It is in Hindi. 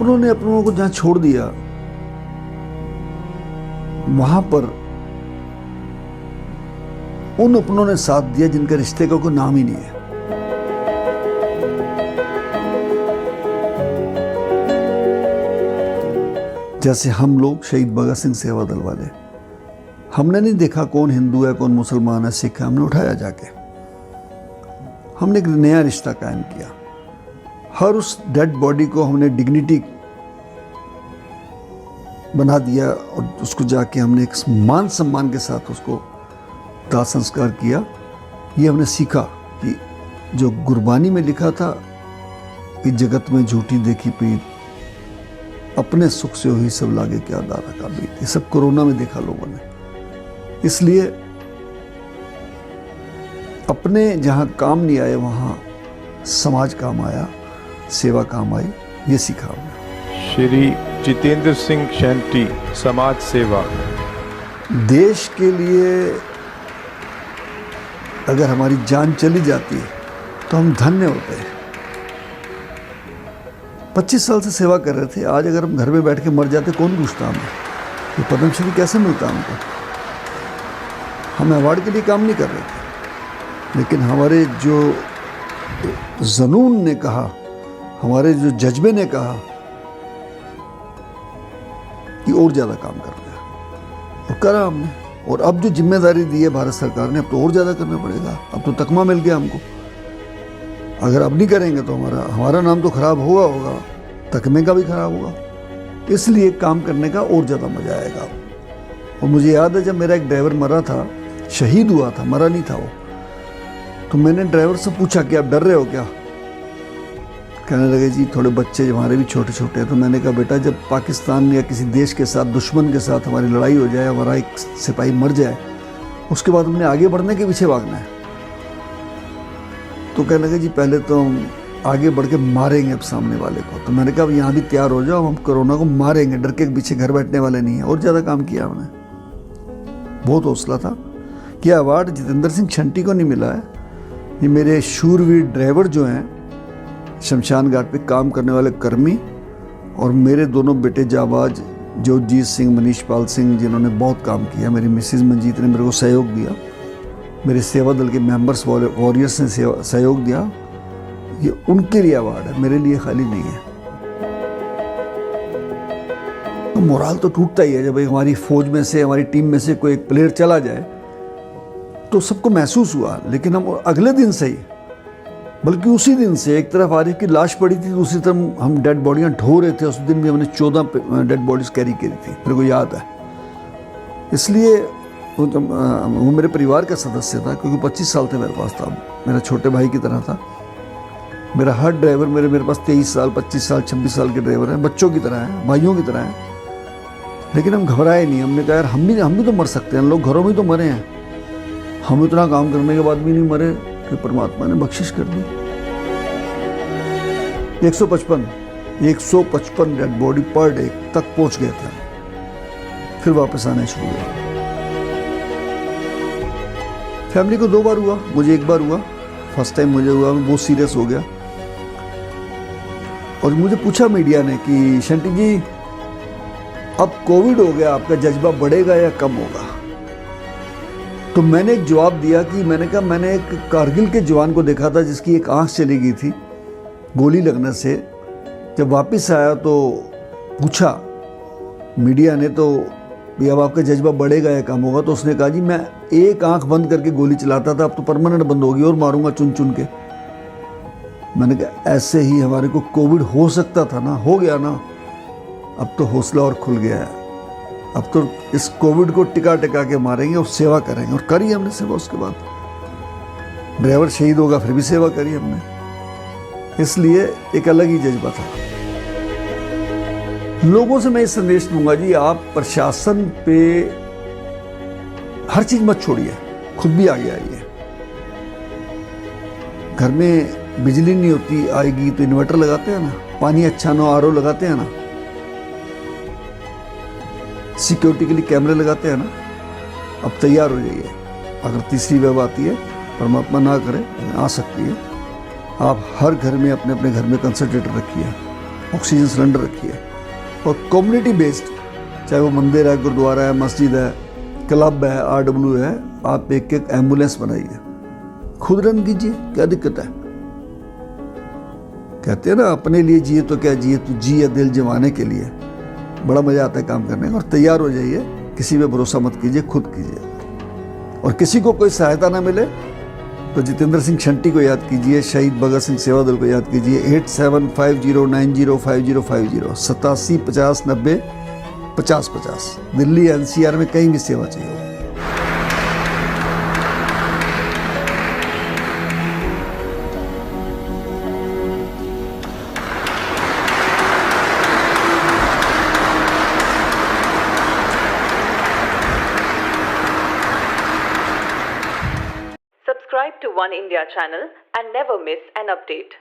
अपनों ने अपनों को जहां छोड़ दिया वहां पर उन अपनों ने साथ दिया जिनके रिश्ते का कोई नाम ही नहीं है। जैसे हम लोग शहीद भगत सिंह सेवा दल वाले, हमने नहीं देखा कौन हिंदू है कौन मुसलमान है सिख है, हमने उठाया जाके, हमने एक नया रिश्ता कायम किया। हर उस डेड बॉडी को हमने डिग्निटी बना दिया और उसको जाके हमने एक मान सम्मान के साथ उसको दाह संस्कार किया। ये हमने सीखा कि जो गुरबानी में लिखा था कि जगत में झूठी देखी पीर, अपने सुख से हुई सब लागे क्या दारा का बीत, ये सब कोरोना में देखा लोगों ने। इसलिए अपने जहां काम नहीं आए वहां समाज काम आया, सेवा काम आई, ये सीखा हमने। श्री जितेंद्र सिंह शैंटी, समाज सेवा। देश के लिए अगर हमारी जान चली जाती है तो हम धन्य होते हैं। 25 साल से सेवा कर रहे थे, आज अगर हम घर में बैठ के मर जाते कौन पूछता हमें? ये पद्मश्री कैसे मिलता हमको? हम अवार्ड के लिए काम नहीं कर रहे थे, लेकिन हमारे जो जुनून ने कहा, हमारे जो जज्बे ने कहा कि और ज़्यादा काम करना है, और करा हमने। और अब जो जिम्मेदारी दी है भारत सरकार ने, अब तो और ज़्यादा करना पड़ेगा। अब तो तकमा मिल गया हमको, अगर अब नहीं करेंगे तो हमारा नाम तो खराब होगा, तकमे का भी खराब होगा। इसलिए काम करने का और ज़्यादा मज़ा आएगा। और मुझे याद है जब मेरा एक ड्राइवर मरा था, शहीद हुआ था, मरा नहीं था वो, तो मैंने ड्राइवर से पूछा कि आप डर रहे हो क्या? कहने लगे जी थोड़े बच्चे हमारे भी छोटे छोटे हैं। तो मैंने कहा बेटा जब पाकिस्तान या किसी देश के साथ, दुश्मन के साथ हमारी लड़ाई हो जाए, हमारा एक सिपाही मर जाए, उसके बाद हमने आगे बढ़ने के पीछे भागना है। तो कहने लगे जी पहले तो हम आगे बढ़ के मारेंगे अब सामने वाले को। तो मैंने कहा अब यहाँ भी तैयार हो जाओ, हम कोरोना को मारेंगे, डर के पीछे घर बैठने वाले नहीं है। और ज़्यादा काम किया हमने, बहुत हौसला था। यह अवार्ड जितेंद्र सिंह शंटी को नहीं मिला है, ये मेरे शूरवीर ड्राइवर जो हैं, शमशान घाट पे काम करने वाले कर्मी, और मेरे दोनों बेटे जाबाज जोतजीत सिंह, मनीष पाल सिंह, जिन्होंने बहुत काम किया। मेरी मिसेज मंजीत ने मेरे को सहयोग दिया, मेरे सेवा दल के मेंबर्स वॉरियर्स ने सहयोग दिया। ये उनके लिए अवार्ड है, मेरे लिए खाली नहीं है। तो मोराल तो टूटता ही है जब हमारी फौज में से, हमारी टीम में से कोई एक प्लेयर चला जाए, तो सबको महसूस हुआ। लेकिन हम अगले दिन से ही, बल्कि उसी दिन से, एक तरफ आरिफ की लाश पड़ी थी, दूसरी तरफ हम डेड बॉडियां ढो रहे थे। उस दिन भी हमने 14 डेड बॉडीज कैरी करी थी, मेरे को याद है। इसलिए वो मेरे परिवार का सदस्य था, क्योंकि 25 साल थे मेरे पास था, मेरा छोटे भाई की तरह था। मेरा हर ड्राइवर मेरे पास 23 साल, 25 साल, 26 साल के ड्राइवर हैं, बच्चों की तरह हैं, भाइयों की तरह हैं। लेकिन हम घबराए नहीं, हमने कहा यार हम भी तो मर सकते हैं, लोग घरों में तो मरे हैं, हम इतना काम करने के बाद भी नहीं मरे, तो परमात्मा ने बख्शिश कर दी। 155 डेड बॉडी पर डे तक पहुंच गए थे, फिर वापस आने शुरू हुआ। फैमिली को 2 बार हुआ, मुझे 1 बार हुआ। फर्स्ट टाइम मुझे हुआ, मैं बहुत सीरियस हो गया। और मुझे पूछा मीडिया ने कि शंटी जी अब कोविड हो गया, आपका जज्बा बढ़ेगा या कम होगा? तो मैंने एक जवाब दिया कि मैंने कहा मैंने एक कारगिल के जवान को देखा था जिसकी एक आंख चली गई थी गोली लगने से। जब वापस आया तो पूछा मीडिया ने, तो अब आपका जज्बा बढ़ेगा या कम होगा? तो उसने कहा जी मैं एक आंख बंद करके गोली चलाता था, अब तो परमानेंट बंद होगी और मारूंगा चुन चुन के। मैंने कहा ऐसे ही हमारे को कोविड हो सकता था ना, हो गया ना, अब तो हौसला और खुल गया है। अब तो इस कोविड को टिका टिका के मारेंगे और सेवा करेंगे। और करी हमने सेवा। उसके बाद ड्राइवर शहीद होगा फिर भी सेवा करी हमने। इसलिए एक अलग ही जज्बा था। लोगों से मैं ये संदेश दूंगा जी, आप प्रशासन पे हर चीज मत छोड़िए, खुद भी आगे आइए। घर में बिजली नहीं होती, आएगी तो इन्वर्टर लगाते हैं ना, पानी अच्छा ना हो आरओ लगाते हैं ना, सिक्योरिटी के लिए कैमरे लगाते हैं ना। अब तैयार हो जाइए, अगर तीसरी वेव आती है, परमात्मा ना करे आ सकती है, आप हर घर में अपने अपने घर में कंसंट्रेटर रखिए, ऑक्सीजन सिलेंडर रखिए। और कम्युनिटी बेस्ड, चाहे वो मंदिर है, गुरुद्वारा है, मस्जिद है, क्लब है, RW है, आप एक एक एम्बुलेंस बनाइए, खुद रन कीजिए, क्या दिक्कत है। कहते हैं ना, अपने लिए जिए तो क्या जिए, तो जिए दिल जमाने के लिए। बड़ा मजा आता है काम करने का। और तैयार हो जाइए, किसी पे भरोसा मत कीजिए, खुद कीजिए। और किसी को कोई सहायता ना मिले तो जितेंद्र सिंह शंटी को याद कीजिए, शहीद भगत सिंह सेवा दल को याद कीजिए। 8750905050 87 50 90 50 50। दिल्ली NCR में कहीं भी सेवा चाहिए हो। Subscribe to One India channel and never miss an update.